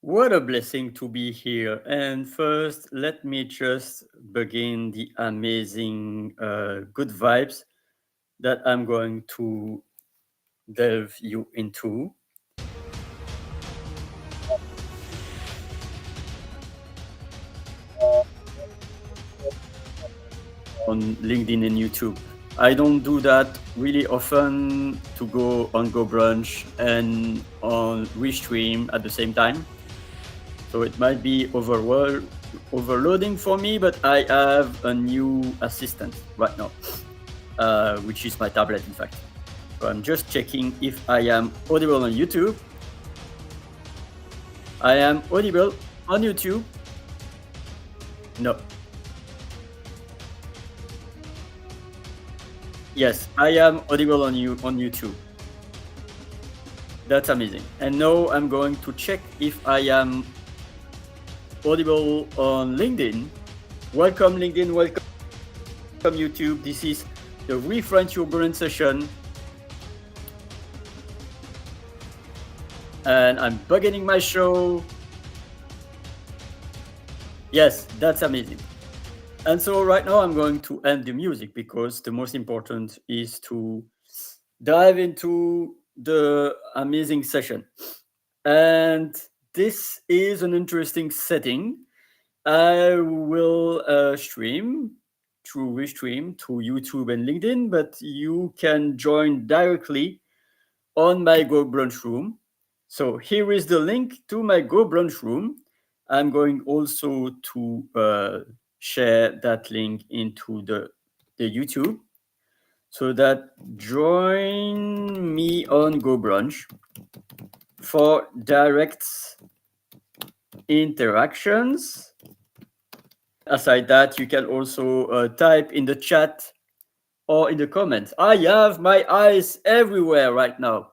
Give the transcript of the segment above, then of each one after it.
What a blessing to be here. And first, let me just begin the amazing good vibes that I'm going to delve you into on LinkedIn and YouTube. I don't do that really often to go on Go Brunch and on Restream at the same time. So it might be overloading for me, but I have a new assistant right now, which is my tablet, in fact. So I'm just checking if I am audible on YouTube. I am audible on YouTube. No. Yes, I am audible on YouTube. That's amazing. And now I'm going to check if I am audible on LinkedIn. Welcome LinkedIn, welcome YouTube. This is the Refrench Your Brain session. And I'm beginning my show. Yes, that's amazing. And so right now I'm going to end the music because the most important is to dive into the amazing session. And this is an interesting setting. I will stream through Restream to YouTube and LinkedIn, but you can join directly on my Go Brunch room. So here is the link to my Go Brunch room. I'm going also to share that link into the YouTube. So that join me on Go Brunch for direct interactions. Aside that, you can also type in the chat or in the comments. I have my eyes everywhere right now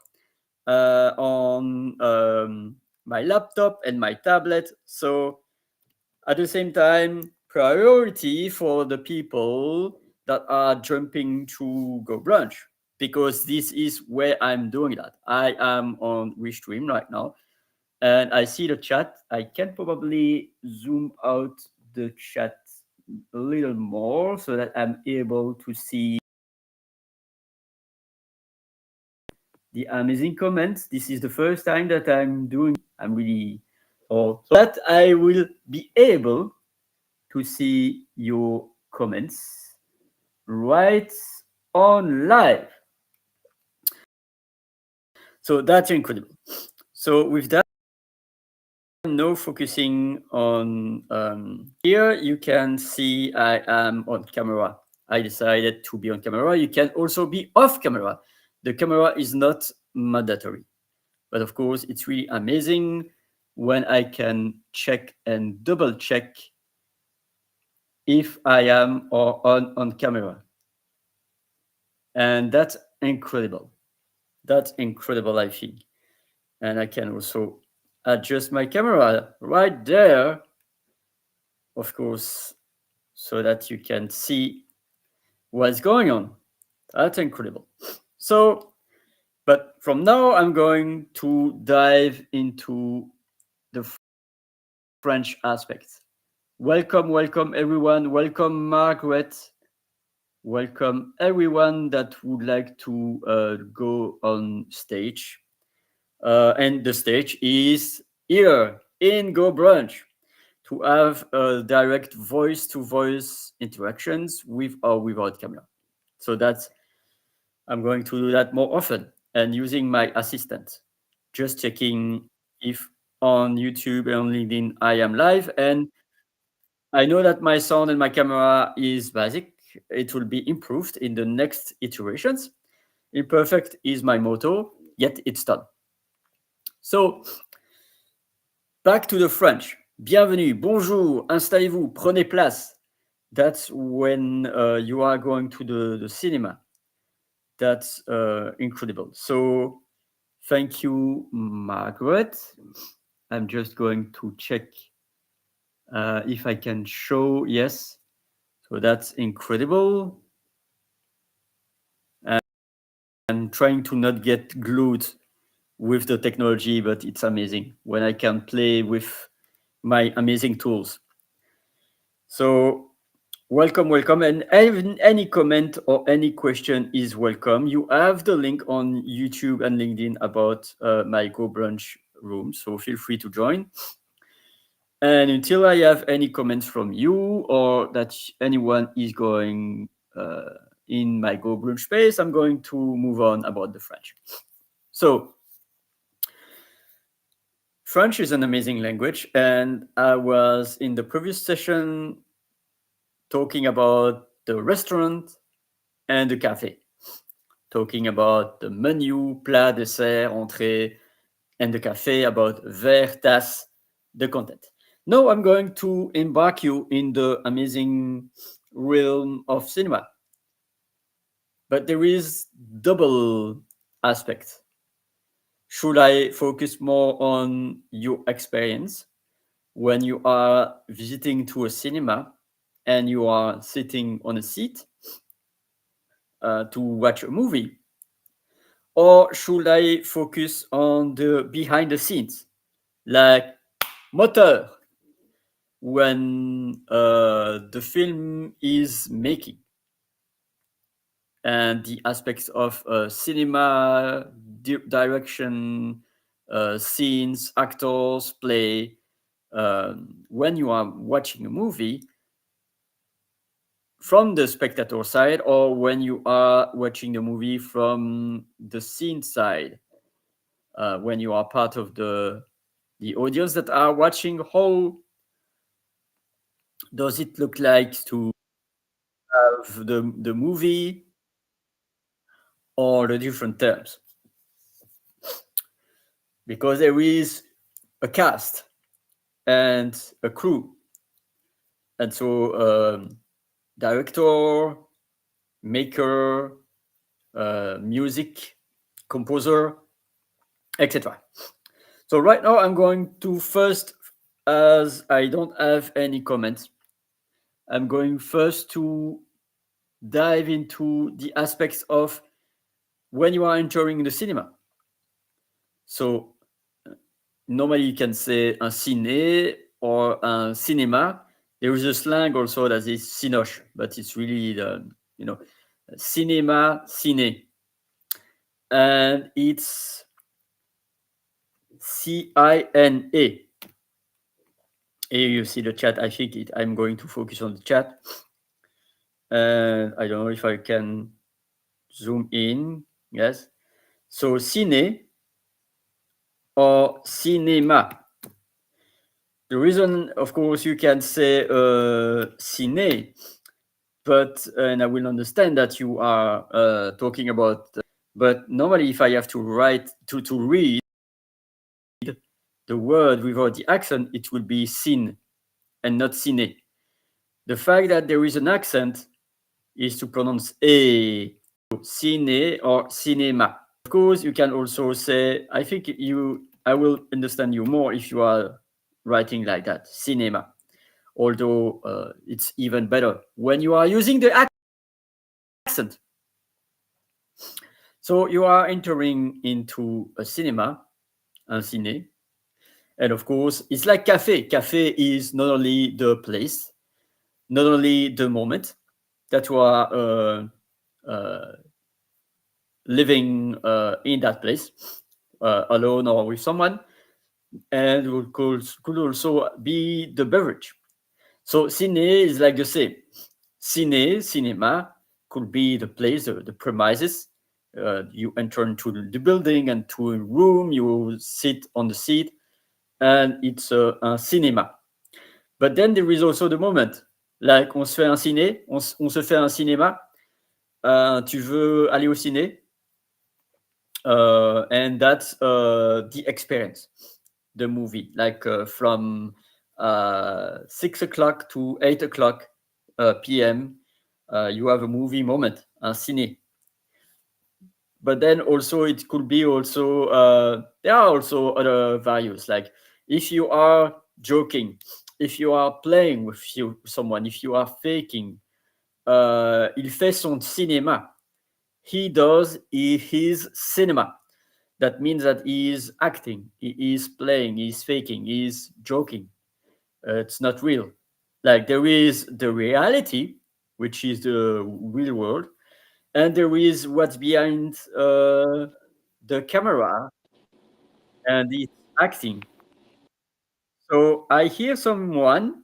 on my laptop and my tablet. So at the same time, priority for the people that are jumping to Go Brunch, because this is where I'm doing that. I am on Restream right now and I see the chat. I can probably zoom out the chat a little more so that I'm able to see the amazing comments. This is the first time that I'm really, so that I will be able to see your comments right on live. So that's incredible. So with that, I'm now focusing on here. You can see I am on camera. I decided to be on camera. You can also be off camera. The camera is not mandatory. But of course, it's really amazing when I can check and double check if I am or on camera. And that's incredible. That's incredible, I think. And I can also adjust my camera right there, of course, so that you can see what's going on. That's incredible. So, but from now, I'm going to dive into the French aspects. Welcome, welcome everyone. Welcome, Margaret. Welcome everyone that would like to go on stage. And the stage is here in Go Brunch to have direct voice-to-voice interactions with or without camera. So that's, I'm going to do that more often and using my assistant, just checking if on YouTube and on LinkedIn I am live. And I know that my sound and my camera is basic. It will be improved in the next iterations. Imperfect is my motto, yet it's done. So, back to the French. Bienvenue, bonjour, installez-vous, prenez place. That's when you are going to the cinema. That's incredible. So, thank you, Margaret. I'm just going to check if I can show, yes. So that's incredible. And I'm trying to not get glued with the technology, but it's amazing when I can play with my amazing tools. So welcome, welcome, and any comment or any question is welcome. You have the link on YouTube and LinkedIn about my Go Brunch room, so feel free to join. And until I have any comments from you or that anyone is going in my Go Brunch space, I'm going to move on about the French. So French is an amazing language, and I was in the previous session talking about the restaurant and the cafe, talking about the menu, plat, dessert, entrée, and the cafe, about verre, tasse, the content. Now I'm going to embark you in the amazing realm of cinema. But there is double aspect. Should I focus more on your experience when you are visiting to a cinema and you are sitting on a seat to watch a movie? Or should I focus on the behind the scenes, like moteur, when the film is making, and the aspects of cinema, direction, scenes, actors, play, when you are watching a movie from the spectator side, or when you are watching the movie from the scene side, when you are part of the audience that are watching. How does it look like to have the movie or the different terms? Because there is a cast and a crew, and so director, maker, music composer, etc. So right now I'm going to first, as I don't have any comments, I'm going first to dive into the aspects of when you are entering the cinema. So normally you can say un ciné or un cinéma. There is a slang also that is cinoche, but it's really the, cinéma, ciné. And it's C-I-N-A. Here you see the chat. I think I'm going to focus on the chat. And I don't know if I can zoom in. Yes. So ciné or cinéma. The reason, of course, you can say ciné, but and I will understand that you are talking about. But normally, if I have to write to read the word without the accent, it will be cine and not ciné. The fact that there is an accent is to pronounce a, ciné or cinéma. Of course, you can also say, I think I will understand you more if you are writing like that, cinema. Although it's even better when you are using the accent. So you are entering into a cinema, un ciné, and of course, it's like cafe. Cafe is not only the place, not only the moment that you are living in that place, alone or with someone, and it could also be the beverage. So ciné is like the same. Ciné, cinema, could be the place, the premises. You enter into the building and to a room, you sit on the seat, and it's un cinéma. But then there is also the moment. Like, on se fait un ciné, on se fait un cinéma. Tu veux aller au ciné? And that's the experience, the movie. Like from 6 o'clock to 8 o'clock p.m., you have a movie moment, un ciné. But then also it could be also, there are also other values. Like if you are joking, if you are playing with someone, if you are faking, il fait son cinéma. He does his cinema. that means that he is acting, he is playing, he is faking, he is joking. It's not real. Like there is the reality, which is the real world, and there is what's behind the camera, and it's acting. So I hear someone,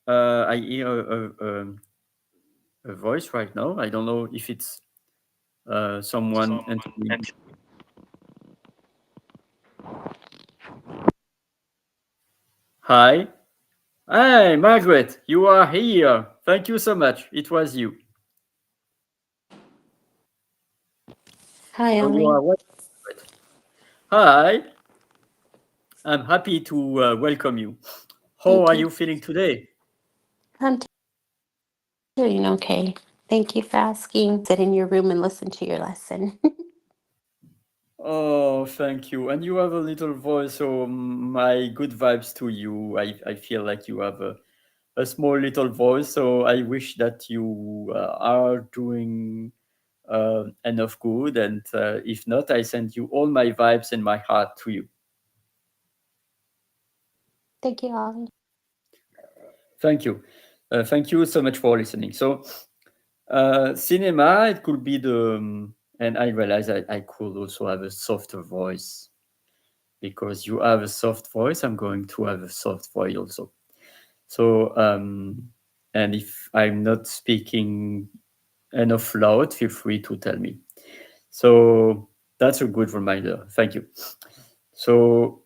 I hear a voice right now. I don't know if it's someone entering. Hi. Hi, Margaret, you are here. Thank you so much. It was you. Hi, So you are Ollie. what? Hi, I'm happy to welcome you. How are Thank you. you feeling today? I'm doing okay. Thank you for asking. Sit in your room and listen to your lesson. Oh, thank you. And you have a little voice, so my good vibes to you. I feel like you have a small little voice, so I wish that you are doing enough good. And if not, I send you all my vibes and my heart to you. Thank you, Ollie. Thank you. Thank you so much for listening. So, cinema, it could be and I realize I could also have a softer voice because you have a soft voice. I'm going to have a soft voice also. So, and if I'm not speaking enough loud, feel free to tell me. So, that's a good reminder. Thank you. So,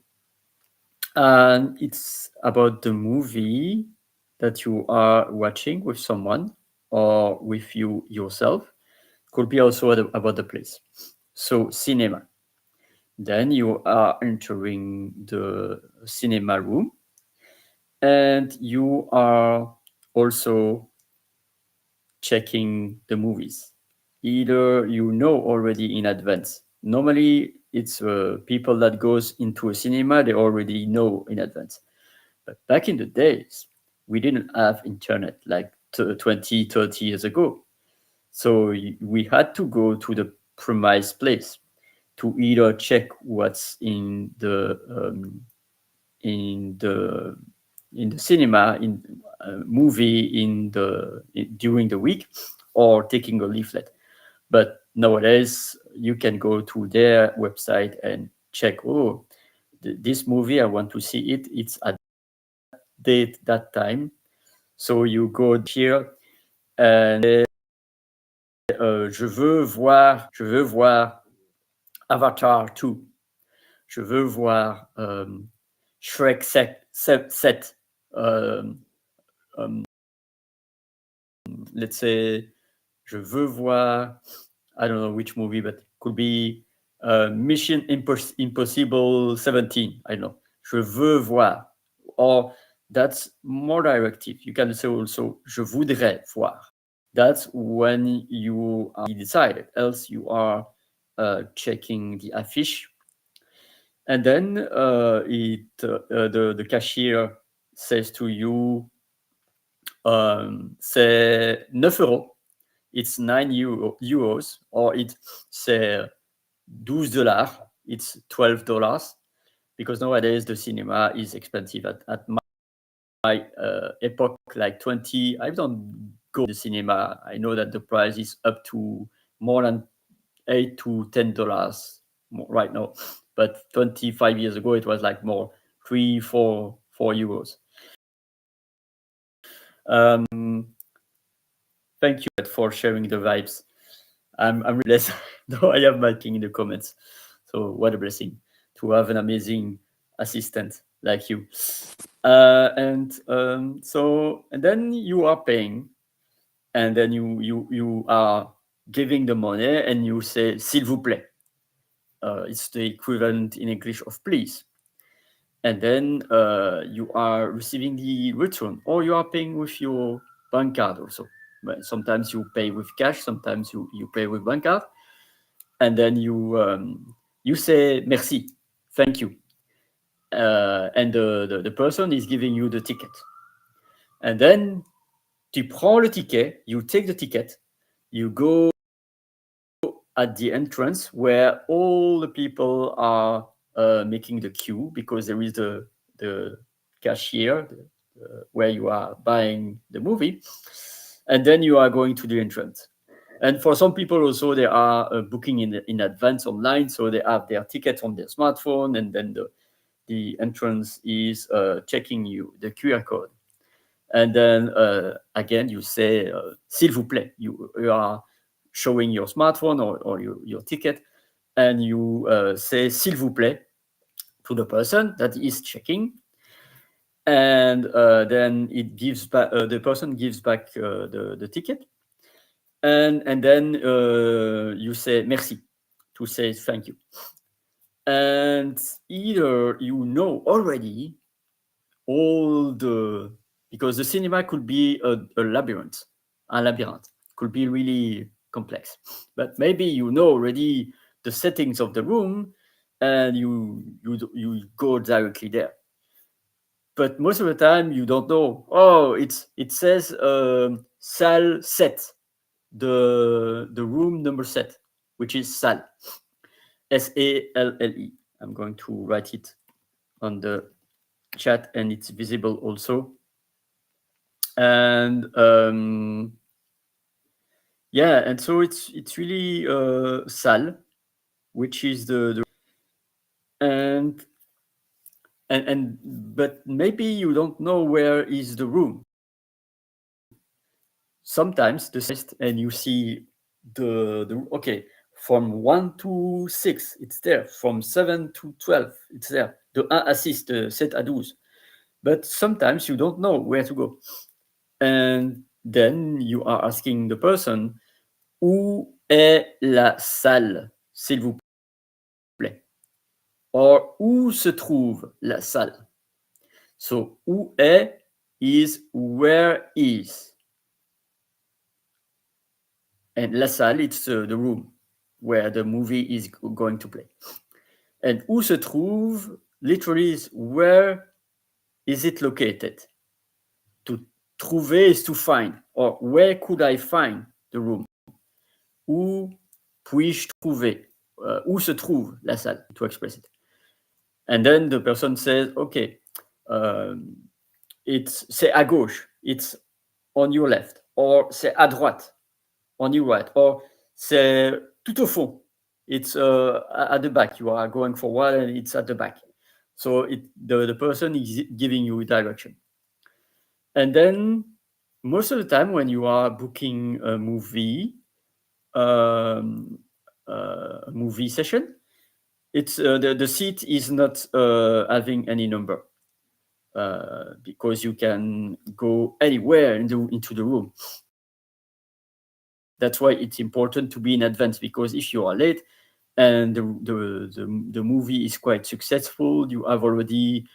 and it's about the movie that you are watching with someone or with you yourself. Could be also about the place. So cinema. Then you are entering the cinema room and you are also checking the movies. Either you know already in advance. Normally it's people that goes into a cinema, they already know in advance. But back in the days, we didn't have internet like 20, 30 years ago. So we had to go to the premise place to either check what's in the in the cinema in movie during the week or taking a leaflet. But nowadays you can go to their website and check. Oh, this movie I want to see it. It's at date that time. So you go here and je veux voir Avatar 2. Je veux voir Shrek 7. Um, um, let's say, je veux voir, I don't know which movie, but could be Mission Impossible 17. I don't know. Je veux voir. Or that's more directive. You can say also, je voudrais voir. That's when you are decided. Else you are checking the affiche, and then the cashier says to you, c'est 9 euros. It's 9 euros, or c'est 12 dollars. It's $12 because nowadays the cinema is expensive. At my epoch, like 20, I don't go to the cinema. I know that the price is up to more than $8 to $10 right now, but 25 years ago it was like more 3, 4 euros. Um, Thank you for sharing the vibes. I'm really blessed. Now I have my king in the comments. So what a blessing to have an amazing assistant like you. And then you are paying, and then you are giving the money, and you say s'il vous plaît. It's the equivalent in English of please. And then you are receiving the return, or you are paying with your bank card also. But sometimes you pay with cash, sometimes you pay with bank card, and then you say merci, thank you, and the person is giving you the ticket, and then tu prends le ticket, you take the ticket, you go at the entrance where all the people are making the queue, because there is the cashier where you are buying the movie, and then you are going to the entrance. And for some people also, they are booking in advance online, so they have their ticket on their smartphone, and then the entrance is checking you the QR code. And then again, you say, s'il vous plaît. You are showing your smartphone or your ticket, and you say, s'il vous plaît, to the person that is checking. And then it gives back, the person gives back the ticket. And then you say merci, to say thank you. And either you know already all the, because the cinema could be a labyrinth, could be really complex, but maybe you know already the settings of the room, and you go directly there. But most of the time you don't know. Oh, it says salle 7, the room number 7, which is salle, SALLE. I'm going to write it on the chat, and it's visible also. And yeah, and so it's really salle, which is the and but maybe you don't know where is the room. Sometimes and you see the okay, from 1 to 6 it's there, from 7 to 12 it's there, de 1 à 6, de 7 à 12. But sometimes you don't know where to go, and then you are asking the person, où est la salle, s'il vous plaît, or où se trouve la salle. So où est is where is, and la salle, it's the room where the movie is going to play. And où se trouve literally is where is it located. To trouver is to find, or where could I find the room? Où puis-je trouver? Où se trouve la salle, to express it. And then the person says, okay, c'est à gauche, it's on your left, or c'est à droite, on your right, or c'est tout au fond, it's at the back. You are going forward and it's at the back. So the person is giving you direction. And then most of the time when you are booking a movie session, it's the seat is not having any number, because you can go anywhere into the room. That's why it's important to be in advance, because if you are late and the movie is quite successful, you have already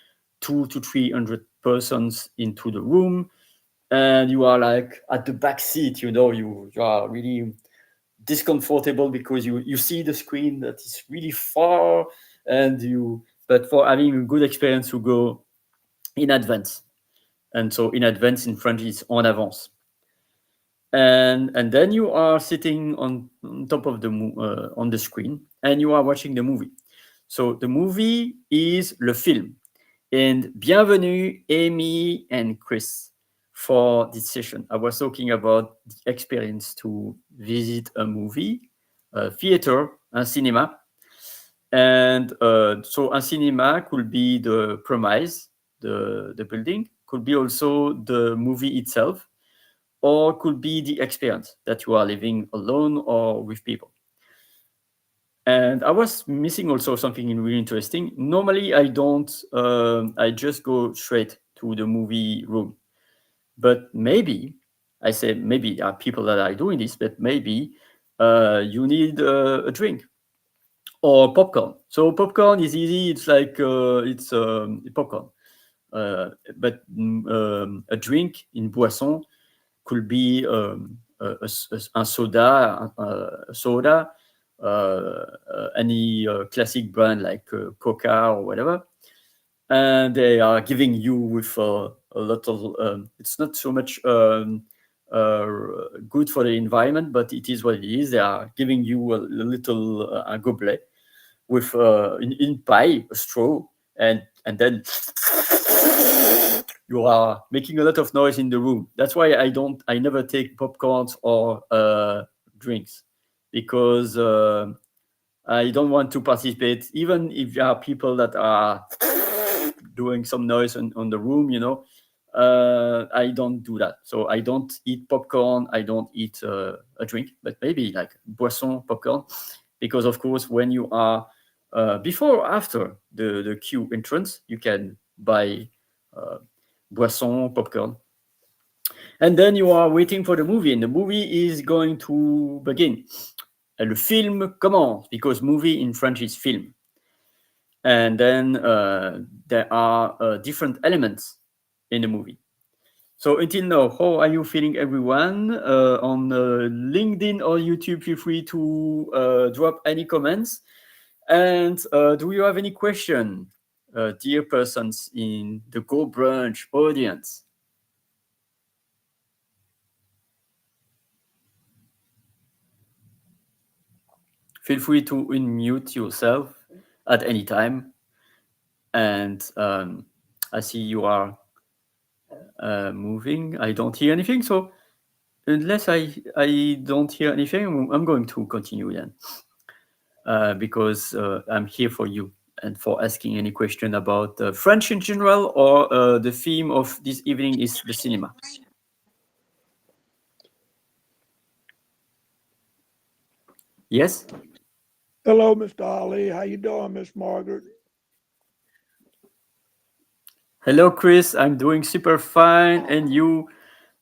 200 to 300 persons into the room, and you are like at the back seat, you are really discomfortable because you see the screen that is really far, but for having a good experience, you go in advance. And so in advance in French is en avance. And then you are sitting on top of on the screen, and you are watching the movie. So the movie is le film. And bienvenue, Amy and Chris, for this session. I was talking about the experience to visit a movie, a theater, un cinéma. And so un cinéma could be the premise, the building, could be also the movie itself, or could be the experience that you are living alone or with people. And I was missing also something really interesting. Normally, I don't, I just go straight to the movie room. But maybe, I say maybe there are people that are doing this, but maybe you need a drink or popcorn. So popcorn is easy. It's like, it's popcorn. But a drink in boisson could be a soda, any classic brand like Coca or whatever, and they are giving you with a lot of. It's not so much good for the environment, but it is what it is. They are giving you a little a goblet with in pie, a straw, and then you are making a lot of noise in the room. That's why I never take popcorns or drinks, because I don't want to participate, even if there are people that are doing some noise on the room, you know. I don't do that. So I don't eat popcorn. I don't eat a drink, but maybe like boisson popcorn, because of course when you are before or after the queue entrance, you can buy uh, boisson popcorn, and then you are waiting for the movie, and the movie is going to begin. Le film commence, because movie in French is film. And then there are different elements in the movie. So until now, how are you feeling, everyone? On LinkedIn or YouTube, feel free to drop any comments. And do you have any question, dear persons in the Go Brunch audience? Feel free to unmute yourself at any time. And I see you are moving. I don't hear anything. So unless I don't hear anything, I'm going to continue then, because I'm here for you and for asking any question about French in general, or the theme of this evening is the cinema. Yes? Hello, Mr. Ali. How you doing, Miss Margaret? Hello, Chris. I'm doing super fine. And you?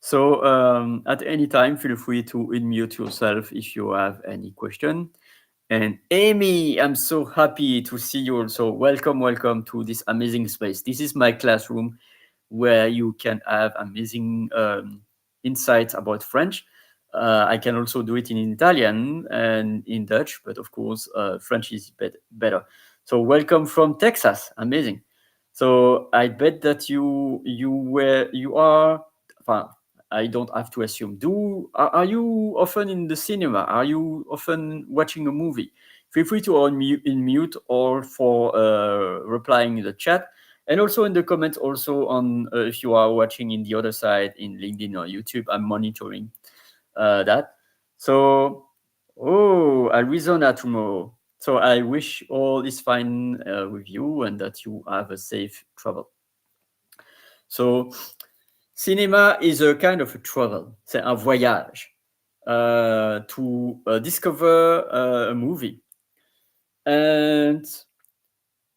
So at any time, feel free to unmute yourself if you have any question. And Amy, I'm so happy to see you also. Welcome, welcome to this amazing space. This is my classroom where you can have amazing insights about French. I can also do it in Italian and in Dutch, but of course, French is better. So welcome from Texas. Amazing. So I bet that you are. I don't have to assume. Are you often in the cinema? Are you often watching a movie? Feel free to unmute or for replying in the chat, and also in the comments. Also on if you are watching in the other side in LinkedIn or YouTube, I'm monitoring that. So, oh, Arizona tomorrow. So I wish all is fine with you and that you have a safe travel. So cinema is a kind of a travel, c'est un voyage to discover a movie. And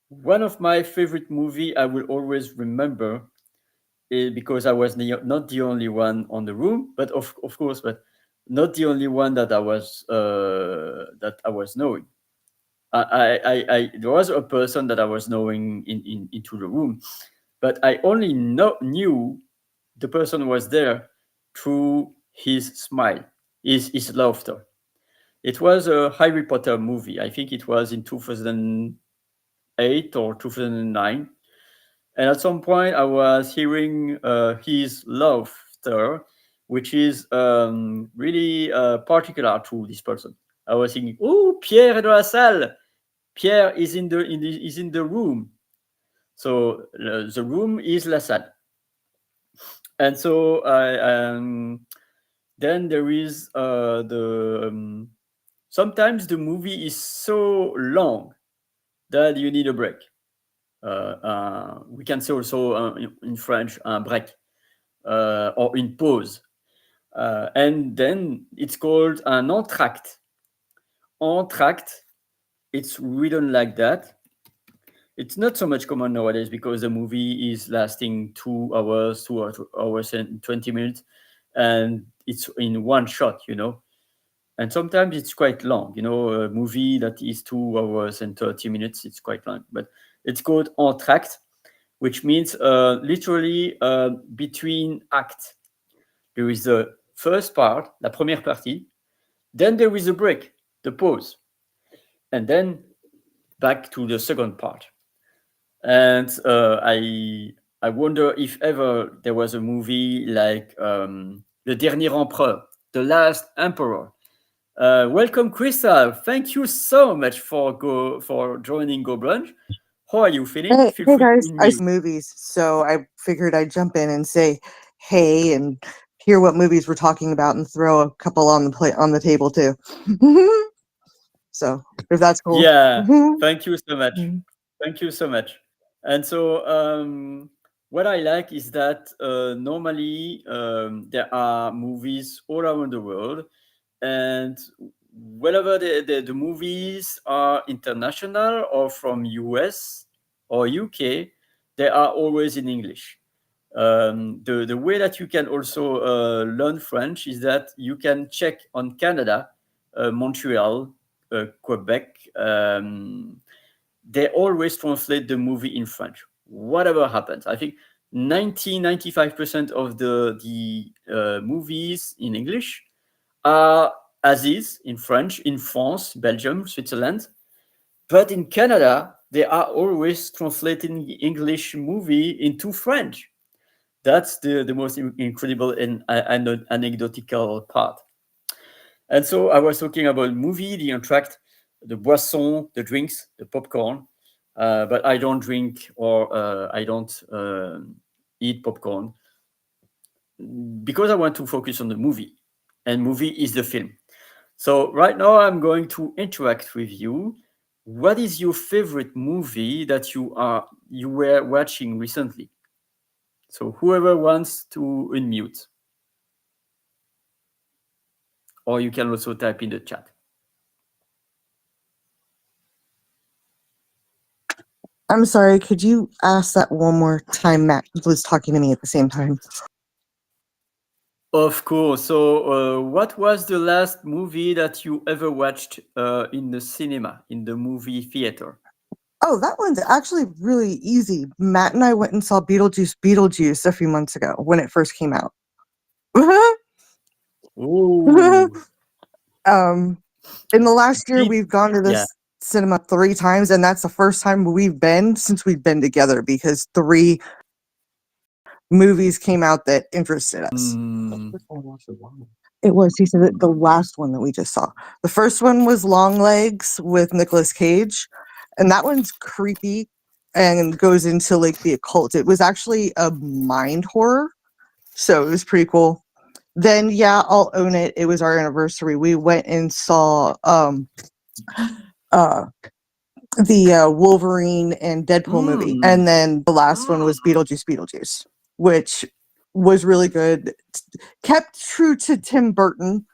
one of my favorite movie I will always remember, because I was not the only one on the room, but of course, but not the only one that I was knowing. There was a person that I was knowing into the room, but I only knew the person was there through his smile, his laughter. It was a Harry Potter movie. I think it was in 2008 or 2009. And at some point, I was hearing his laughter, which is really particular to this person. I was thinking, "Oh, Pierre est dans la salle. Pierre is in the room." So the room is la salle. And so then there is sometimes the movie is so long that you need a break. We can say also in French un break, or une pause. And then it's called un entr'acte. Entr'acte, it's written like that. It's not so much common nowadays because the movie is lasting 2 hours, 2 hours and 20 minutes, and it's in one shot, you know. And sometimes it's quite long, you know, a movie that is 2 hours and 30 minutes, it's quite long. But it's called entr'acte, which means literally between acts. There is the first part, la première partie, then there is a break, the pause, and then back to the second part. And I wonder if ever there was a movie like Le Le Dernier Empereur, The Last Emperor. Welcome, Crystal. Thank you so much for joining Go Brunch. How are you feeling? Hey, Feel hey free to guys, I unmute. movies, so I figured I'd jump in and say hey and hear what movies we're talking about and throw a couple on the plate on the table too. So if that's cool. Yeah, thank you so much. Mhm. Thank you so much. And so, what I like is that normally there are movies all around the world, and whether the movies are international or from US or UK, they are always in English. The way that you can also learn French is that you can check on Canada, Montreal, Quebec. They always translate the movie in French, whatever happens. I think 95% of the movies in English are as is in French, in France, Belgium, Switzerland. But in Canada, they are always translating the English movie into French. That's the most incredible and anecdotal part. And so I was talking about movie, the entr'acte, the boisson, the drinks, the popcorn. But I don't drink or I don't eat popcorn because I want to focus on the movie. And movie is the film. So right now I'm going to interact with you. What is your favorite movie that you were watching recently? So whoever wants to unmute, or you can also type in the chat. I'm sorry, could you ask that one more time? Matt was talking to me at the same time. Of course. So what was the last movie that you ever watched in the cinema, in the movie theater? Oh, that one's actually really easy. Matt and I went and saw Beetlejuice a few months ago when it first came out. Ooh. In the last year, Beat- we've gone to yeah. this cinema 3 times, and that's the first time we've been since we've been together because 3 movies came out that interested us. Mm, It was, he said, the last one that we just saw. The first one was Long Legs with Nicolas Cage, and that one's creepy and goes into like the occult. It was actually a mind horror, so it was pretty cool. Then yeah, I'll own it. It was our anniversary. We went and saw uh the Wolverine and Deadpool movie. And then the last one was Beetlejuice, which was really good. Kept true to Tim Burton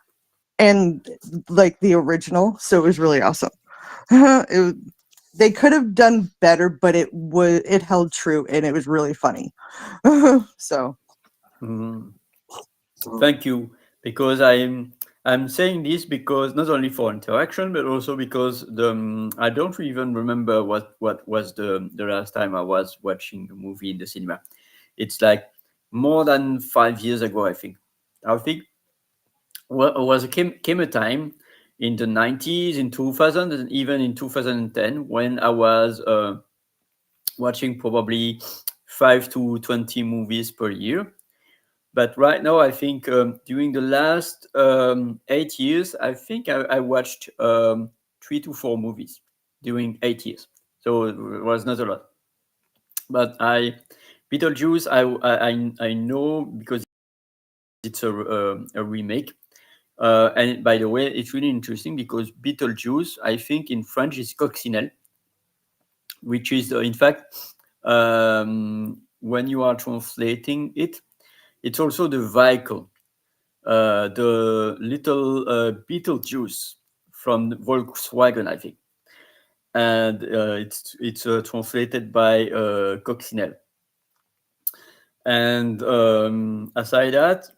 and like the original, so it was really awesome. They could have done better, but it held true and it was really funny. So mm. Thank you. Because I'm saying this because not only for interaction, but also because I don't even remember what was the last time I was watching a movie in the cinema. It's like more than 5 years ago, I think. I think came a time in the 90s, in 2000, and even in 2010 when I was watching probably 5 to 20 movies per year. But right now, I think during the last 8 years, I think I watched 3 to 4 movies during 8 years. So it was not a lot. But Beetlejuice, I know because it's a remake. And by the way, it's really interesting because Beetlejuice, I think in French, is coccinelle, which is in fact when you are translating it, it's also the vehicle, the little Beetlejuice from Volkswagen, I think, and it's translated by coccinelle. And aside that,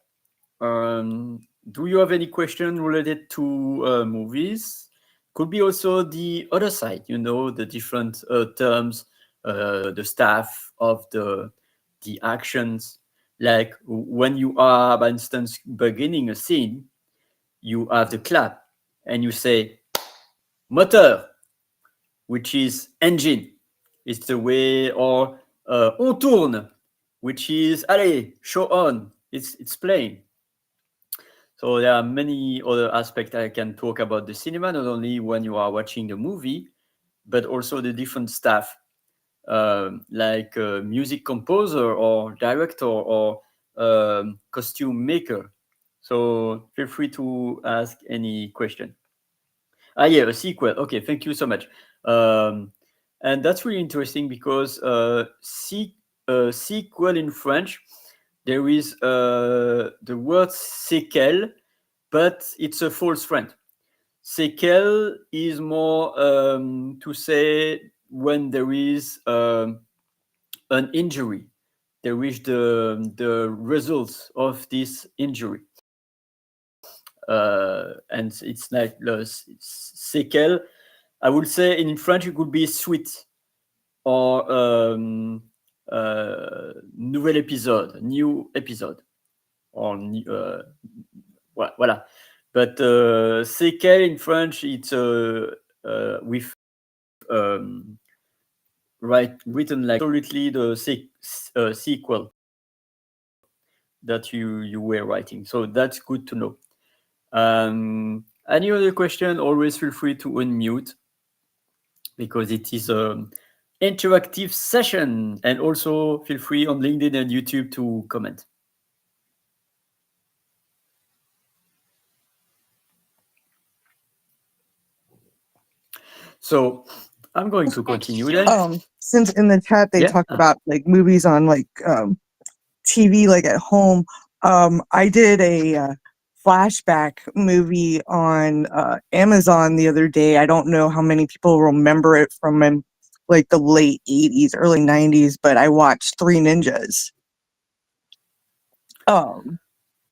do you have any question related to movies? Could be also the other side, the different terms, the staff of the actions. Like when you are, for instance, beginning a scene, you have the clap and you say moteur, which is engine. It's the way, or on tourne, which is allez, show on. It's playing. So there are many other aspects I can talk about the cinema, not only when you are watching the movie, but also the different staff, like music composer or director or costume maker. So feel free to ask any question. Yeah, a sequel. Okay, thank you so much. And that's really interesting because sequel in French, there is the word séquelle, but it's a false friend. Séquelle is more to say when there is an injury, there is the results of this injury. And it's like it's séquelle. I would say in French it could be suite or nouvel épisode, new episode, or voilà. But séquelle in French, it's with written like absolutely the sequel that you were writing. So that's good to know. Any other question? Always feel free to unmute because it is an interactive session, and also feel free on LinkedIn and YouTube to comment. So I'm going to continue then. Since in the chat they talked about like movies on like TV, like at home, I did a flashback movie on Amazon the other day. I don't know how many people remember it from like the late 80s, early 90s, but I watched Three Ninjas.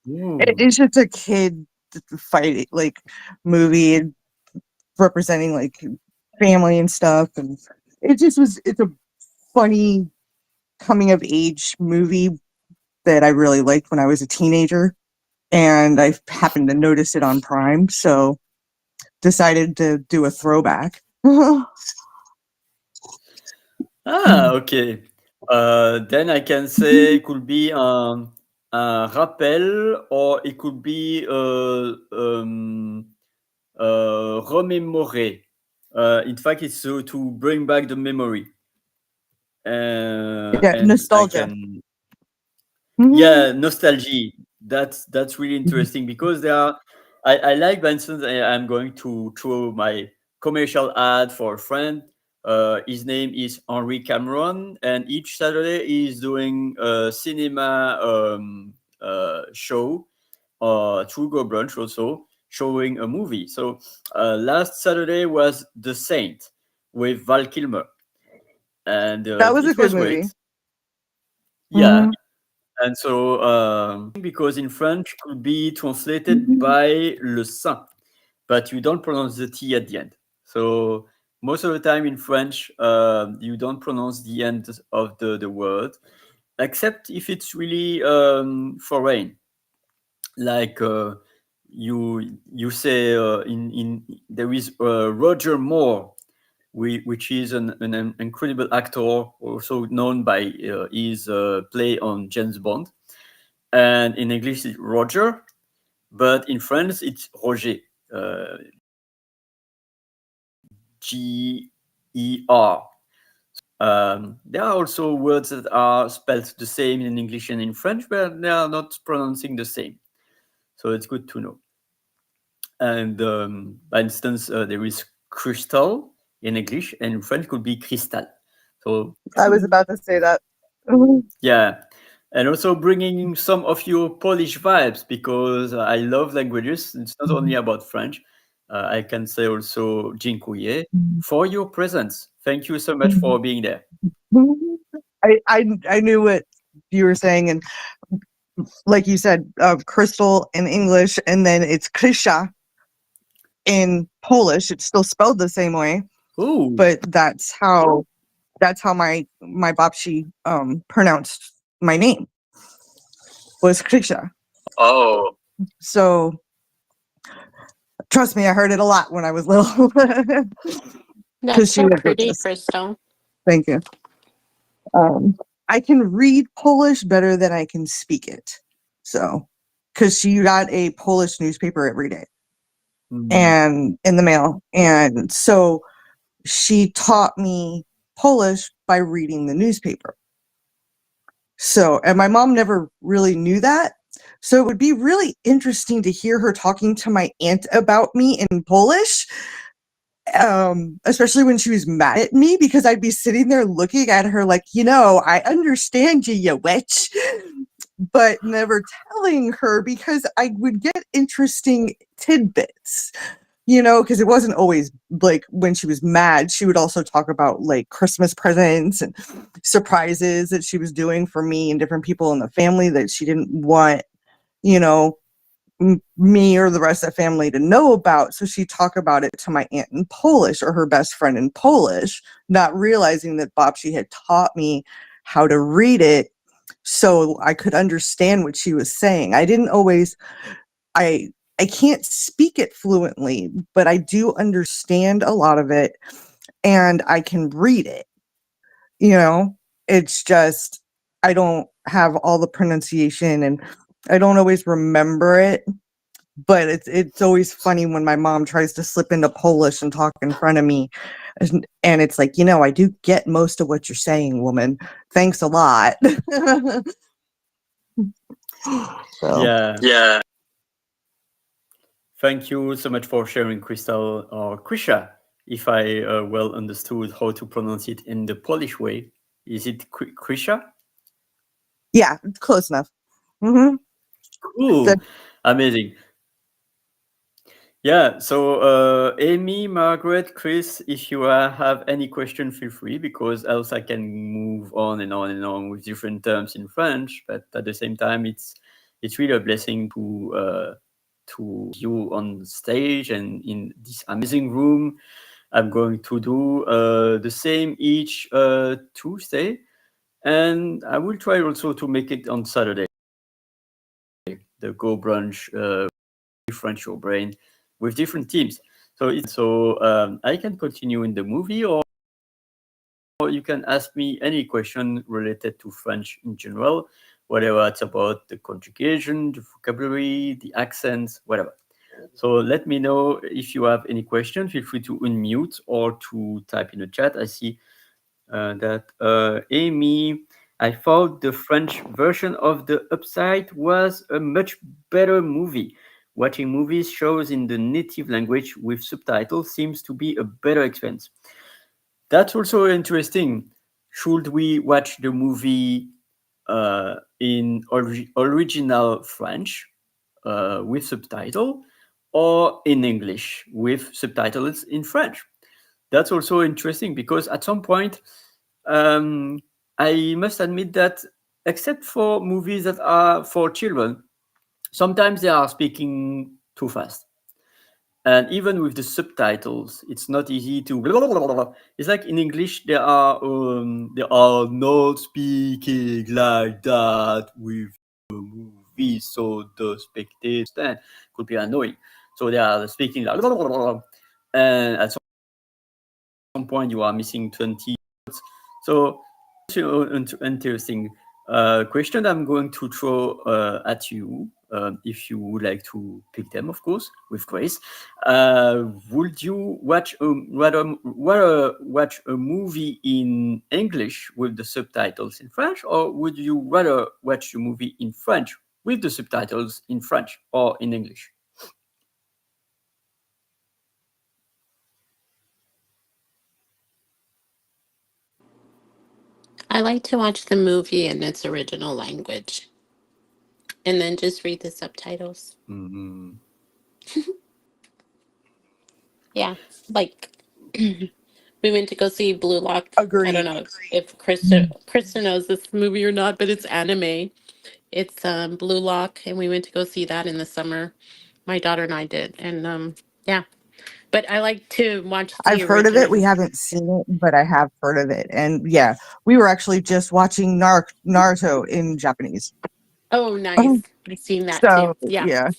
It's just a kid fight like movie representing like family and stuff, and it's a funny coming of age movie that I really liked when I was a teenager, and I happened to notice it on Prime, so decided to do a throwback. Okay. Then I can say it could be un rappel, or it could be remémorer. In fact, it's to bring back the memory. And nostalgia. Yeah, nostalgia. That's really interesting because there are. I like, for instance, I'm going to throw my commercial ad for a friend. His name is Henry Cameron, and each Saturday he's doing a cinema show, True Go Brunch also, showing a movie. So last Saturday was The Saint with Val Kilmer, and that was a good movie. Great. Yeah. And so, because in French could be translated by le saint, but you don't pronounce the T at the end. So most of the time in French, you don't pronounce the end of the word, except if it's really foreign. Like you say in there is Roger Moore, which is an incredible actor, also known by his play on James Bond. And in English it's Roger, but in French it's Roger, G-E-R. There are also words that are spelled the same in English and in French, but they are not pronouncing the same. So it's good to know. And by instance, there is crystal in English, and in French could be cristal. So I was about to say that. Yeah. And also bringing some of your Polish vibes, because I love languages. It's not only about French. I can say also dziękuję for your presence. Thank you so much for being there. I knew what you were saying, and like you said, crystal in English, and then it's Krysia in Polish. It's still spelled the same way. Ooh. But that's how my babci pronounced my name, was Krysia. Oh. So trust me, I heard it a lot when I was little. That's so pretty, Crystal. Thank you. I can read Polish better than I can speak it. So because she got a Polish newspaper every day Mm. and in the mail. And so she taught me Polish by reading the newspaper. So, and my mom never really knew that. So it would be really interesting to hear her talking to my aunt about me in Polish, especially when she was mad at me, because I'd be sitting there looking at her like, I understand you witch, but never telling her because I would get interesting tidbits. Because it wasn't always like when she was mad, she would also talk about like Christmas presents and surprises that she was doing for me and different people in the family that she didn't want, me or the rest of the family to know about. So she'd talk about it to my aunt in Polish or her best friend in Polish, not realizing that Babci had taught me how to read it so I could understand what she was saying. I didn't always, I can't speak it fluently, but I do understand a lot of it and I can read it. It's just I don't have all the pronunciation and I don't always remember it. But it's always funny when my mom tries to slip into Polish and talk in front of me. And it's like, I do get most of what you're saying, woman. Thanks a lot. So. Yeah. Thank you so much for sharing, Crystal or Krisha. If I well understood how to pronounce it in the Polish way, is it Krisha? Yeah, close enough. Mm-hmm. Cool, amazing. Yeah, so Amy, Margaret, Chris, if you have any question, feel free, because else I can move on and on and on with different terms in French. But at the same time, it's really a blessing to you on stage and in this amazing room. I'm going to do the same each Tuesday, and I will try also to make it on Saturday. The Go Brunch, Refrench Your Brain, with different teams. So I can continue in the movie, or you can ask me any question related to French in general, whatever it's about the conjugation, the vocabulary, the accents, whatever. So let me know if you have any questions. Feel free to unmute or to type in the chat. I see that Amy, I thought the French version of The Upside was a much better movie. Watching movies shows in the native language with subtitles seems to be a better experience. That's also interesting. Should we watch the movie in original French with subtitle, or in English with subtitles in French? That's also interesting because at some point, I must admit that except for movies that are for children, sometimes they are speaking too fast. And even with the subtitles, it's not easy to. It's like in English, they are not speaking like that with the movie, so the spectator could be annoying. So they are speaking like, and at some point you are missing 20 words. So interesting question I'm going to throw at you, if you would like to pick them, of course, with grace. Would you rather watch a movie in English with the subtitles in French, or would you rather watch a movie in French with the subtitles in French or in English? I like to watch the movie in its original language and then just read the subtitles. Mm-hmm. Yeah, like we went to go see Blue Lock. I Agreed. don't know if Krista knows this movie or not, but it's anime. It's Blue Lock, and we went to go see that in the summer. My daughter and I did, and yeah. But I like to watch I've the heard of it. We original. haven't seen it, but I have heard of it. And yeah, we were actually just watching Naruto in Japanese. Oh, nice. I've seen that too. So Yeah. yeah,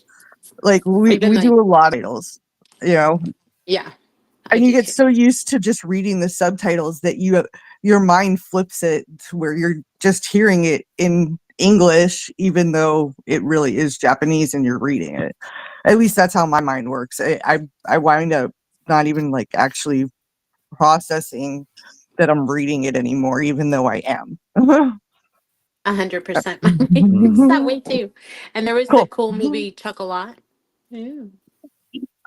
like we Even like, do a lot of titles, yeah, I and you do get too. so used to just reading the subtitles that you your mind flips it to where you're just hearing it in English, even though it really is Japanese and you're reading it. At least that's how my mind works. I wind up not even like actually processing that I'm reading it anymore, even though I am. 100%. My brain works that way too. And there was the Cool. cool movie Chocolat. Yeah.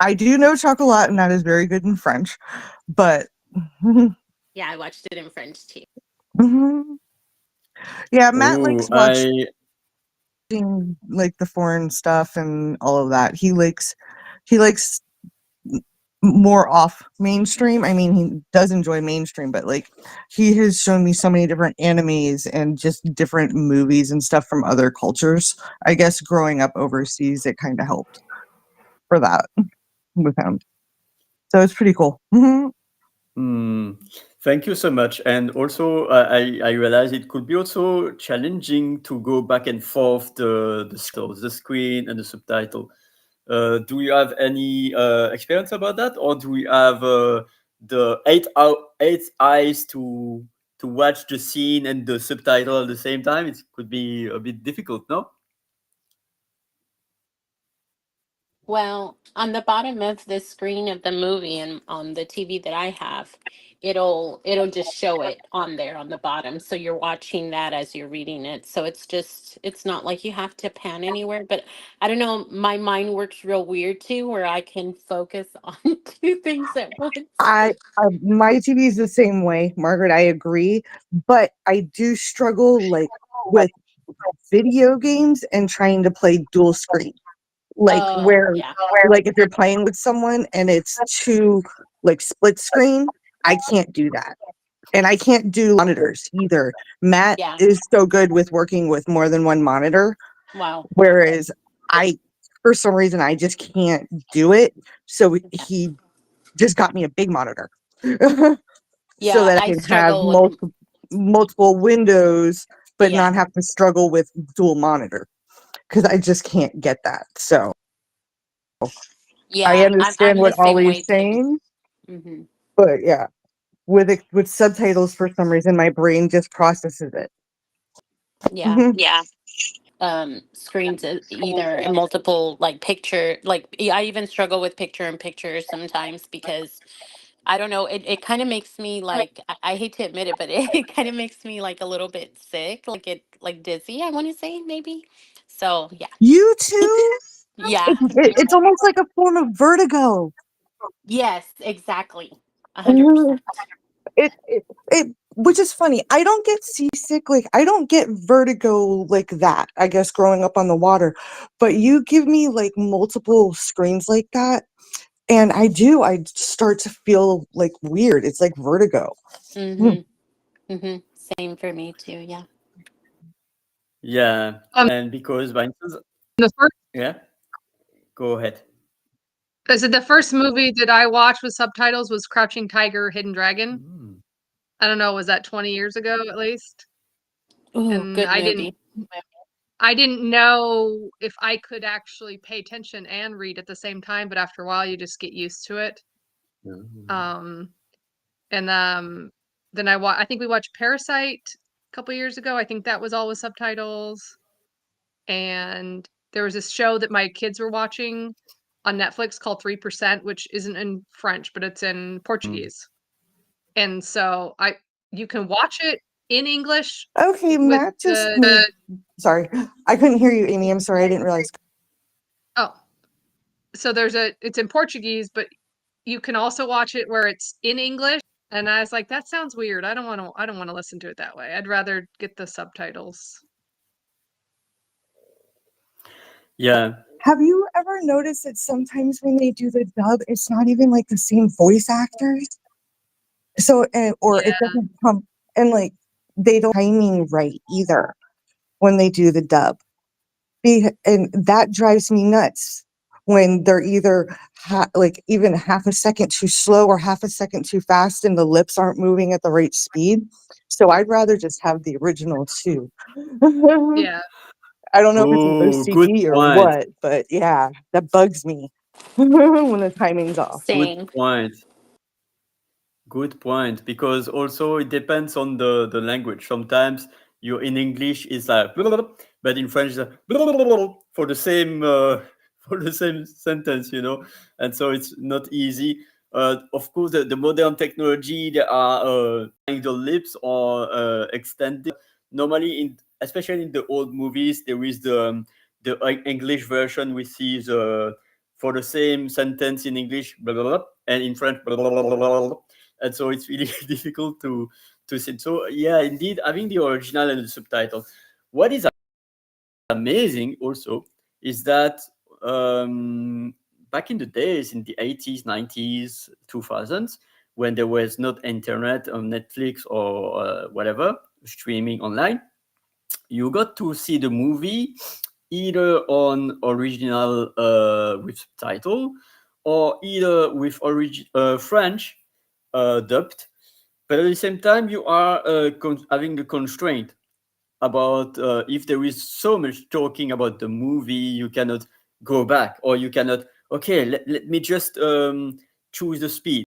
I do know chocolat, and that is very good in French, but Yeah, I watched it in French too. yeah, Matt Oh, likes watching like the foreign stuff and all of that. He likes more off mainstream. I mean, he does enjoy mainstream, but like he has shown me so many different animes and just different movies and stuff from other cultures. I guess growing up overseas, it kind of helped for that with him. So it's pretty cool. Thank you so much. And also, I realize it could be also challenging to go back and forth the screen and the subtitle. Do you have any experience about that, or do we have the eight eyes to watch the scene and the subtitle at the same time? It could be a bit difficult, no? Well, on the bottom of the screen of the movie and on the TV that I have, it'll just show it on there on the bottom. So you're watching that as you're reading it. So it's not like you have to pan anywhere, but I don't know, my mind works real weird too where I can focus on two things at once. I my TV is the same way, Margaret. I agree, but I do struggle like with video games and trying to play dual screen. Like Oh, where yeah. like if you're playing with someone and it's two like split screen, I can't do that. And I can't do monitors either. Matt Yeah. is so good with working with more than one monitor, Wow. whereas I for some reason I just can't do it. So Yeah. he just got me a big monitor. So Yeah, that I I can have struggle with multiple windows but yeah. not have to struggle with dual monitor because I just can't get that. So I Yeah, understand I'm the what same Ollie's way too. saying, Hmm. but yeah, with subtitles for some reason my brain just processes it. Yeah. Mhm. Screens either in multiple like picture like I even struggle with picture in picture sometimes because I don't know it kind of makes me like I hate to admit it but it kind of makes me like a little bit sick like it like dizzy I want to say maybe so yeah. You too? Yeah. It's almost like a form of vertigo. Yes, exactly. a hundred Mhm. percent It which is funny. I don't get seasick, like I don't get vertigo like that, I guess growing up on the water. But you give me like multiple screens like that, and I start to feel like weird. It's like vertigo. Hmm. Mm-hmm. Mm-hmm. Same for me too, yeah. Yeah, Um, and because by instance, the first yeah, go ahead. I said the first movie that I watched with subtitles was Crouching Tiger, Hidden Dragon. Mm. I don't know, was that 20 years ago at least? Oh, And good movie. I didn't know if I could actually pay attention and read at the same time, but after a while you just get used to it. Mm. Um, and then I think we watched Parasite a couple years ago. I think that was all with subtitles. And there was this show that my kids were watching on Netflix called 3%, which isn't in French, but it's in Mm. Portuguese. And so you can watch it in English Okay, with Matt just made sorry. I couldn't hear you, Amy. I'm sorry, I didn't realize. oh, so it's in Portuguese, but you can also watch it where it's in English. And I was like, that sounds weird. I don't want to listen to it that way. I'd rather get the subtitles. Yeah. Have you ever noticed that sometimes when they do the dub, it's not even like the same voice actors? So, or it Yeah. doesn't come, and like they don't timing right either when they do the dub. And that drives me nuts when they're either like even half a second too slow or half a second too fast and the lips aren't moving at the right speed. So I'd rather just have the original too. Yeah. I don't know if it's an Oh, good OCD or point. what, but yeah, that bugs me when the timing's off. Good Same. point. Good point, because also it depends on the language. Sometimes you in English is like, but in French it's like, for the same for the same sentence, you know, and so it's not easy. Of course, the modern technology, there are the lips or extended. Normally, especially in the old movies, there is the English version. We see the for the same sentence in English, and in French, and so it's really difficult to see. So yeah, indeed, having the original and the subtitle. What is amazing also is that back in the days, in the 80s, 90s, 2000s, when there was not internet on Netflix or whatever streaming online, you got to see the movie either on original with subtitle or either with French dubbed, but at the same time you are having the constraint about if there is so much talking about the movie, you cannot go back, or you cannot, okay, let me just choose the speed.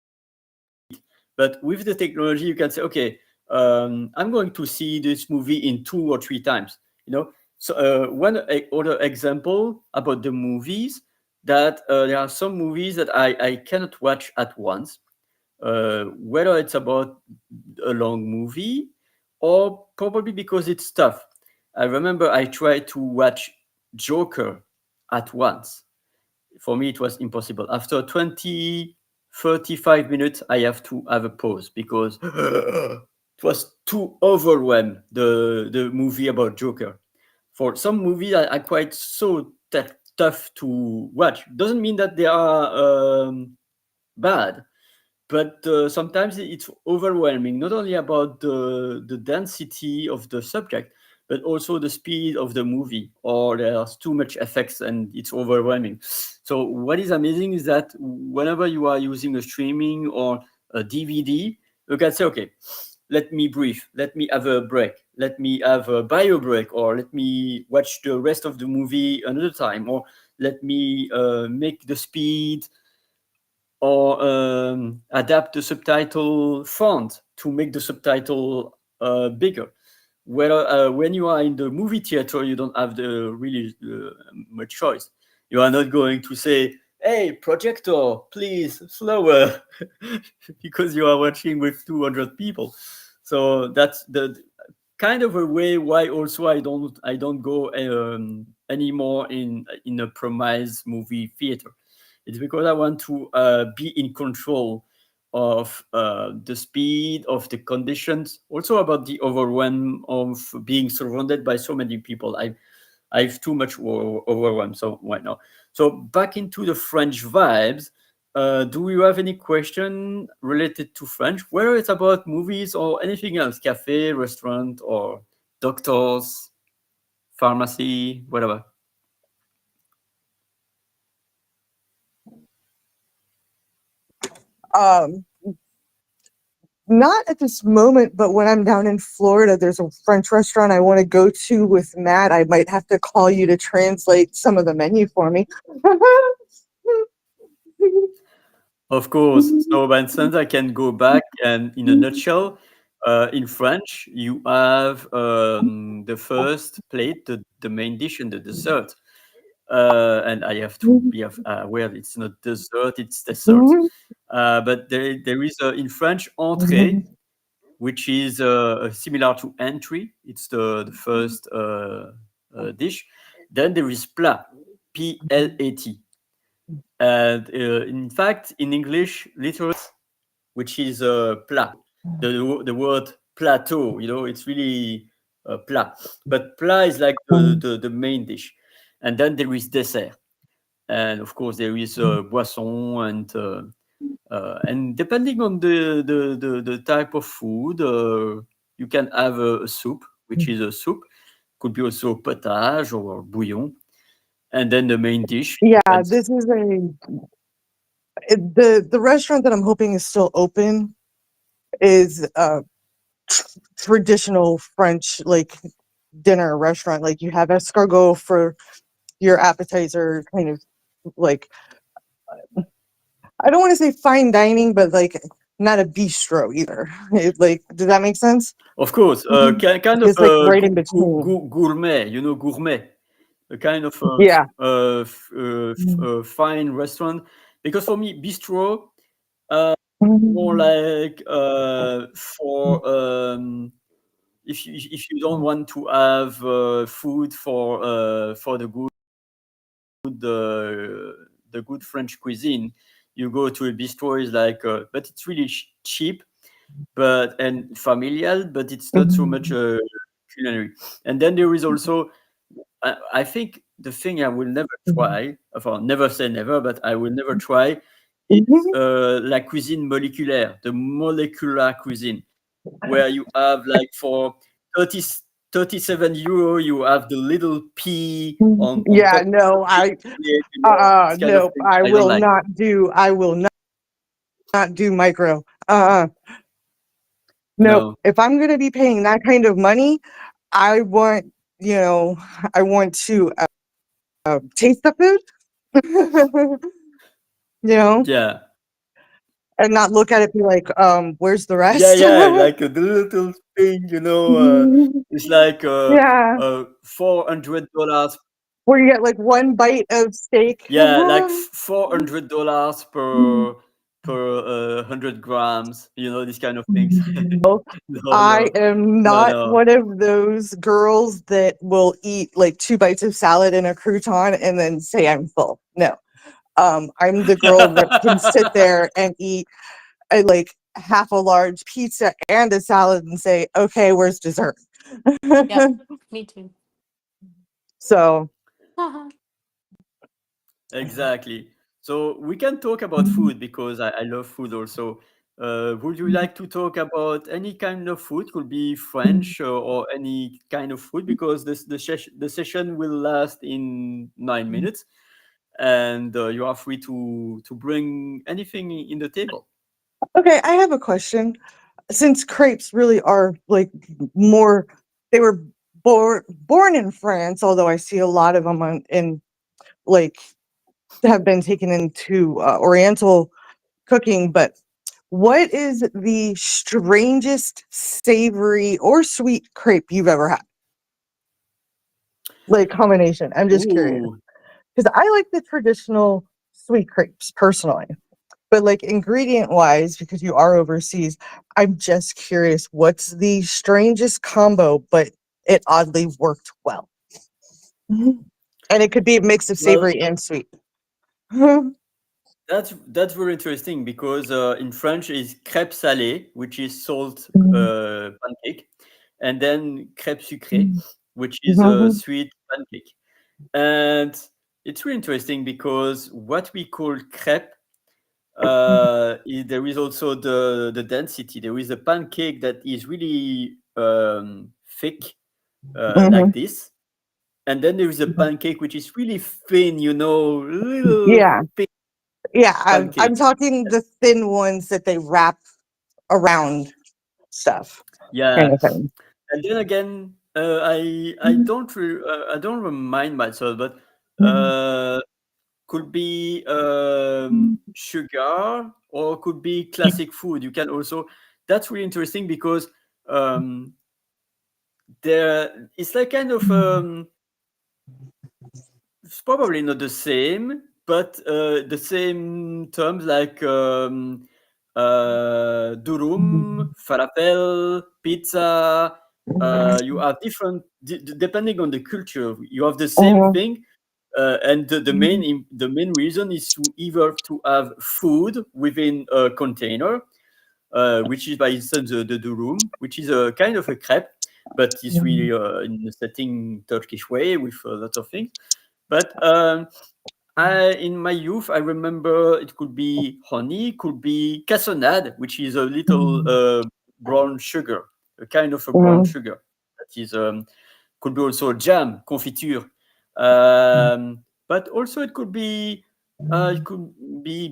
But with the technology, you can say, okay, I'm going to see this movie in 2 or 3 times, you know. So one other example about the movies, that there are some movies that I cannot watch at once, whether it's about a long movie or probably because it's tough. I remember I tried to watch Joker at once. For me, it was impossible. After 20, 35 minutes, I have to have a pause because it was too overwhelmed, the movie about Joker. For some movies, are quite so tough to watch. Doesn't mean that they are bad, but sometimes it's overwhelming, not only about the density of the subject, but also the speed of the movie, or there's too much effects and it's overwhelming. So what is amazing is that whenever you are using a streaming or a DVD, you can say, okay, let me breathe, let me have a break, let me have a bio break, or let me watch the rest of the movie another time, or let me make the speed or adapt the subtitle font to make the subtitle bigger. Where when you are in the movie theater, you don't have the really much choice. You are not going to say, "Hey, projector, please slower," because you are watching with 200 people. So that's the kind of a way why also I don't go anymore in a premise movie theater. It's because I want to be in control of the speed, of the conditions, also about the overwhelm of being surrounded by so many people. I've too much overwhelm, so why not? So back into the French vibes. Do you have any question related to French, whether it's about movies or anything else, cafe, restaurant, or doctors, pharmacy, whatever? Um, Not at this moment, but when I'm down in Florida, there's a French restaurant I want to go to with Matt. I might have to call you to translate some of the menu for me. Of course. So, Vincent, I can go back and, in a nutshell, in French, you have the first plate, the main dish, and the dessert. And I have to be aware it's not dessert, it's dessert. But there is in French entrée, which is similar to entry. It's the first dish. Then there is plat, P-L-A-T. And in fact, in English, literally, which is plat, the word plateau, you know, it's really plat. But plat is like the main dish. And then there is dessert. And of course, there is boisson and depending on the type of food, you can have a soup, which is a soup. Could be also potage or bouillon. And then the main dish Yeah, depends. this is the restaurant that I'm hoping is still open is traditional French like dinner restaurant. Like you have escargot for your appetizer, kind of like I don't want to say fine dining, but like not a bistro either. Like, does that make sense? Of course, Mhm. kind of It's like right in between. gourmet, gourmet, a kind of Yeah. fine restaurant. Because for me, bistro, more Mhm. like for if you don't want to have food for the good French cuisine, you go to a bistro. Is like, but it's really cheap, but and familial, but it's not so much Mhm. culinary. And then there is also, I think the thing I will never try, well, never say never, but I will never try, is Mhm. la cuisine moléculaire, the molecular cuisine, where you have like for 30, 37 euro, you have the little pea on Yeah, top of no, the I plate, this kind of nope, thing. I don't like. I will not do micro. Nope. No. If I'm gonna be paying that kind of money, I want, you know, I want to taste the food, you know, Yeah. and not look at it be like, where's the Yeah, rest? yeah, like the little thing, it's like Yeah, $400. where you get like one bite of steak. Yeah, like $400 per 100 grams. These kind of things. No, No, I no, am no, not no. one of those girls that will eat like two bites of salad and a crouton and then say I'm full. No. I'm the girl that can sit there and eat like half a large pizza and a salad and say, okay, where's dessert? Yep, me too. So, Exactly. So we can talk about food because I love food also. Would you like to talk about any kind of food? Could be French or any kind of food, because the session will last in 9 minutes, and you are free to bring anything in the table. okay, I have a question. Since crepes really are like more, they were born in France, although I see a lot of them in like have been taken into Oriental cooking. But what is the strangest savory or sweet crepe you've ever had? Like combination. I'm just curious Ooh, because I like the traditional sweet crepes personally. But like ingredient wise, because you are overseas, I'm just curious what's the strangest combo, but it oddly worked well. Mhm. And it could be a mix of well, savory and sweet. Mhm. that's very interesting because in French is crêpe salée, which is salt Mhm. pancake, and then crêpe sucrée, which is a Mhm. sweet pancake. And it's really interesting because what we call crêpe, there is also the density. There is a pancake that is really thick, like Mhm. this, and then there is a pancake which is really thin, little Yeah, thin yeah. I'm pancake. talking the thin ones that they wrap around stuff, kind Yeah, of thing. and then again, Mhm. I don't remind myself, but Mhm. could be Mhm. sugar or could be classic food. You can also, that's really interesting because um, there it's like kind of it's probably not the same, but the same terms like durum, falafel, pizza. You have different, depending on the culture. You have the same Mhm. thing, and the main reason is to either to have food within a container, which is, by instance, the durum, which is a kind of a crepe, but it's really in a setting Turkish way with lots of things. But in my youth, I remember it could be honey, could be cassonade, which is a little brown sugar, a kind of a brown Mhm. sugar that is could be also jam, confiture, but also it could be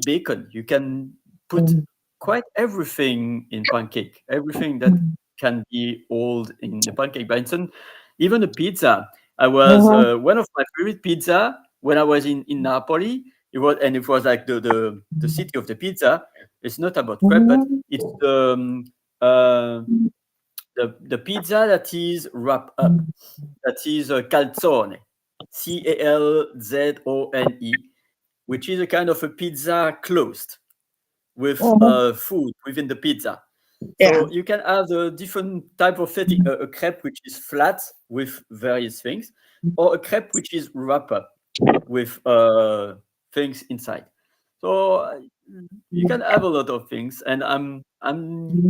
bacon. You can put Mhm. quite everything in pancake, everything that can be old in the pancake. For instance, even a pizza. I was Mhm. one of my favorite pizza when I was in Napoli. it was like the city of the pizza. It's not about crepe, but it's the pizza that is wrapped up. That is calzone, Calzone, which is a kind of a pizza closed with food within the pizza. Yeah. So you can have the different type of setting, a crepe which is flat with various things, or a crepe which is wrap up with things inside. So you can have a lot of things, and I'm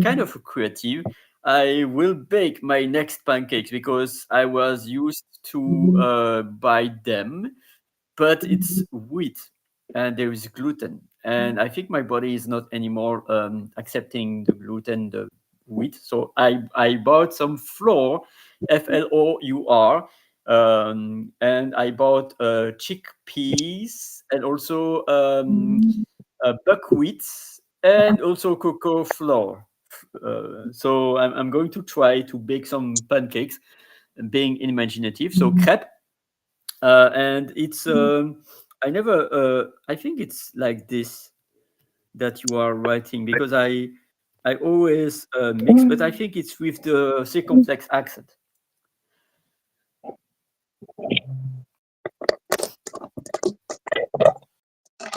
kind of creative. I will bake my next pancakes because I was used to buy them, but it's wheat and there is gluten, and I think my body is not anymore accepting the gluten, the wheat. So I bought some flour, flour, and I bought chickpeas and also buckwheat and also cocoa flour. So I'm going to try to bake some pancakes, being imaginative. So crepe, and it's I never I think it's like this that you are writing, because I always mix, but I think it's with the circumflex accent.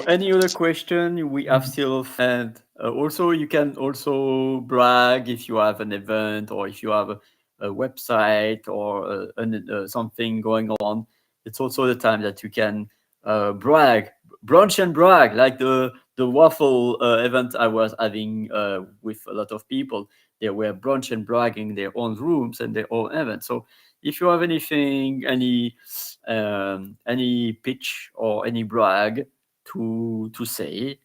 Any other question we have still? And also you can also brag if you have an event, or if you have a website, or something going on. It's also the time that you can brag, brunch and brag, like the waffle event I was having with a lot of people. They were brunch and bragging their own rooms and their own events. So if you have anything, any pitch or any brag to say,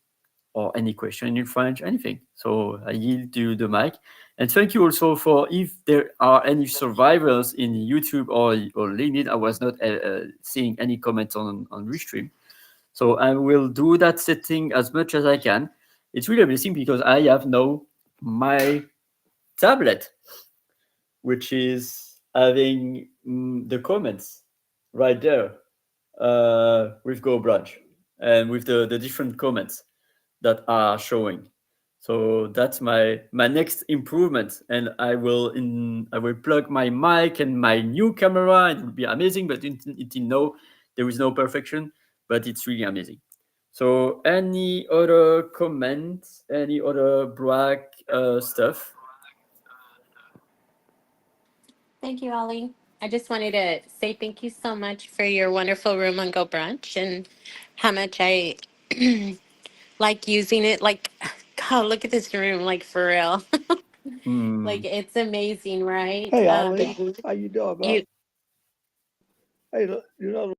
or any question in French, anything. So I yield to the mic. And thank you also for, if there are any survivors in YouTube or LinkedIn. I was not seeing any comments on Restream. So I will do that setting as much as I can. It's really amazing because I have now my tablet, which is having the comments right there with Go Branch, and with the different comments that are showing. So that's my next improvement, and I will plug my mic and my new camera. It will be amazing, but there is no perfection, but it's really amazing. So any other comments, any other brag stuff? Thank you, Ollie. I just wanted to say thank you so much for your wonderful room on Go Brunch, and how much I like using it. Like, God, look at this room, like for real. Like, it's amazing, right? Hey, Ollie, how you doing, You bud? Hey, look, the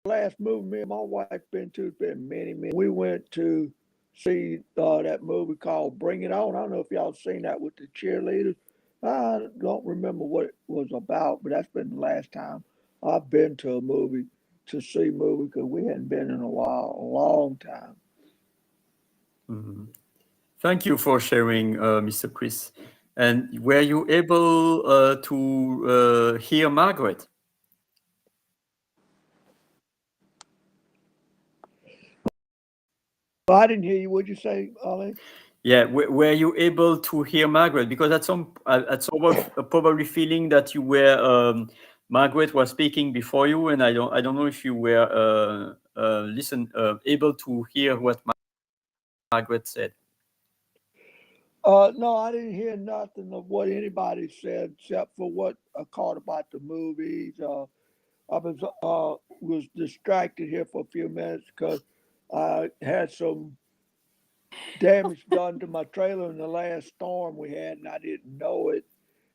last movie me and my wife been to has been many, many. We went to see that movie called Bring It On. I don't know if y'all seen that with the cheerleaders. I don't remember what it was about, but that's been the last time I've been to a movie to see a movie, because we hadn't been in a while, a long time. Thank you for sharing, Mr. Chris. And were you able to hear Margaret? Well, I didn't hear you. What'd you say, Ollie? Yeah, were you able to hear Margaret? Because at some point, probably feeling that you were Margaret was speaking before you, and I don't know if you were able to hear what Margaret said. No, I didn't hear nothing of what anybody said except for what I caught about the movies. I was distracted here for a few minutes because I had some damage done to my trailer in the last storm we had, and I didn't know it.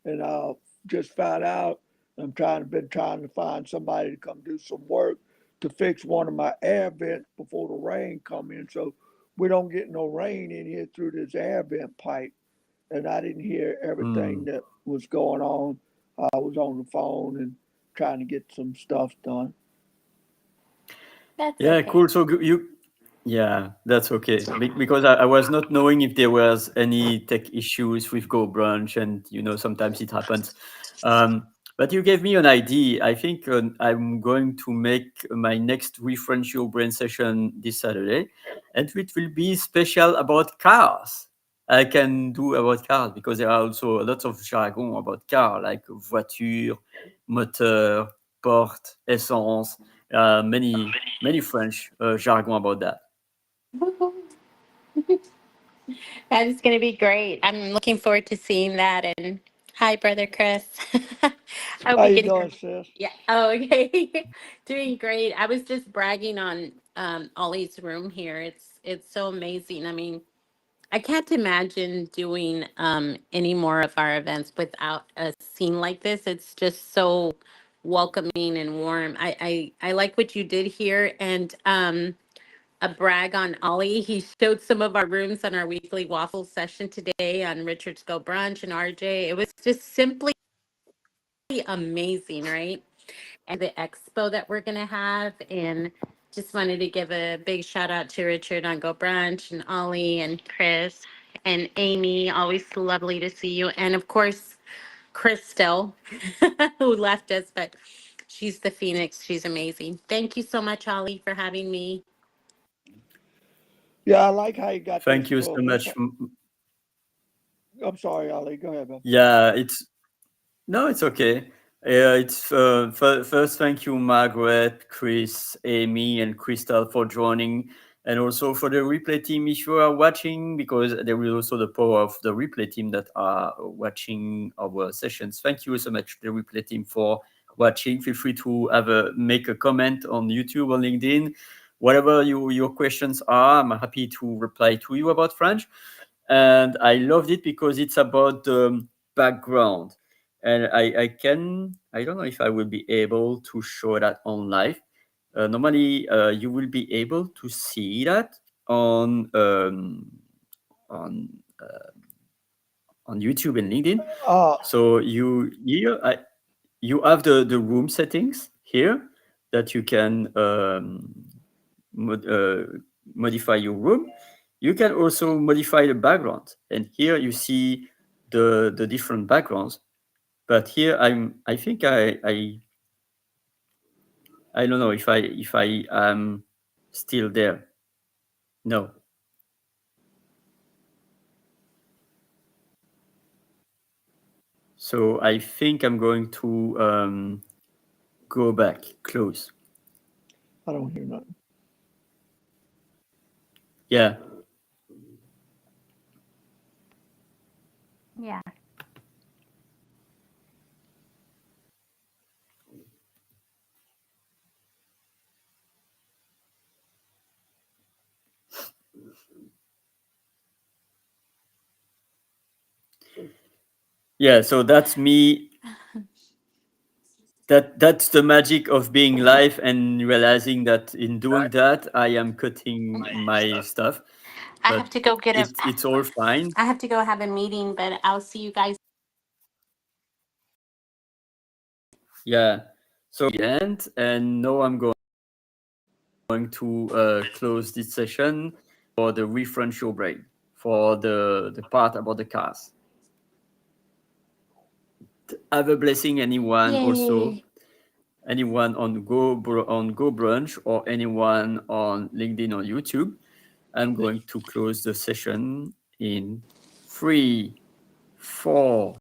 And I just found out. Been trying to find somebody to come do some work to fix one of my air vents before the rain come in, so we don't get no rain in here through this air vent pipe. And I didn't hear everything that was going on. I was on the phone and trying to get some stuff done. That's Yeah, okay. cool. So yeah, that's okay. Because I was not knowing if there was any tech issues with Go Branch, and sometimes it happens. But you gave me an idea. I think I'm going to make my next Refrench Your Brain session this Saturday, and it will be special about cars. I can do about cars because there are also lots of jargon about car, like voiture, moteur, porte, essence. Many French jargon about that. That is going to be great. I'm looking forward to seeing that. And hi, brother Chris. I hope How you you can hear. doing, sis? Yeah. Oh, okay. Doing great. I was just bragging on Ollie's room here. It's so amazing. I mean, I can't imagine doing any more of our events without a scene like this. It's just so welcoming and warm. I like what you did here, and a brag on Ollie. He showed some of our rooms on our weekly waffle session today on Richard's Go Brunch and RJ. It was just simply amazing, right? And the expo that we're going to have. And just wanted to give a big shout out to Richard on Go Brunch and Ollie and Chris and Amy. Always lovely to see you. And of course, Crystal, who left us, but she's the Phoenix. She's amazing. Thank you so much, Ollie, for having me. Yeah, I like how you got this Thank you so book. much. I'm sorry, Ali. Go ahead, man. Yeah, it's okay. It's first. Thank you, Margaret, Chris, Amy, and Crystal for joining, and also for the replay team. If you are watching, because there is also the power of the replay team that are watching our sessions. Thank you so much, the replay team, for watching. Feel free to make a comment on YouTube or LinkedIn, whatever your questions are. I'm happy to reply to you about French. And I loved it because it's about the background. And I don't know if I will be able to show that on live. Normally, you will be able to see that on on uh, on YouTube and LinkedIn. Uh, So you have the room settings here that you can mod, modify your room. You can also modify the background, and here you see the different backgrounds. But here I think I don't know if I am still there. No. So I think I'm going to go back, close. I don't hear nothing. Yeah. Yeah. Yeah, so that's me. That's the magic of being live and realizing that in doing that I am cutting my stuff. I have But to go get a. it's all fine. I have to go have a meeting, but I'll see you guys. Yeah. So the end, and now I'm going to close this session for the Refrench Your Brain, for the part about the cars. Have a blessing, anyone also. Yay. Anyone on Go Brunch or anyone on LinkedIn or YouTube. I'm going to close the session in 3, 4,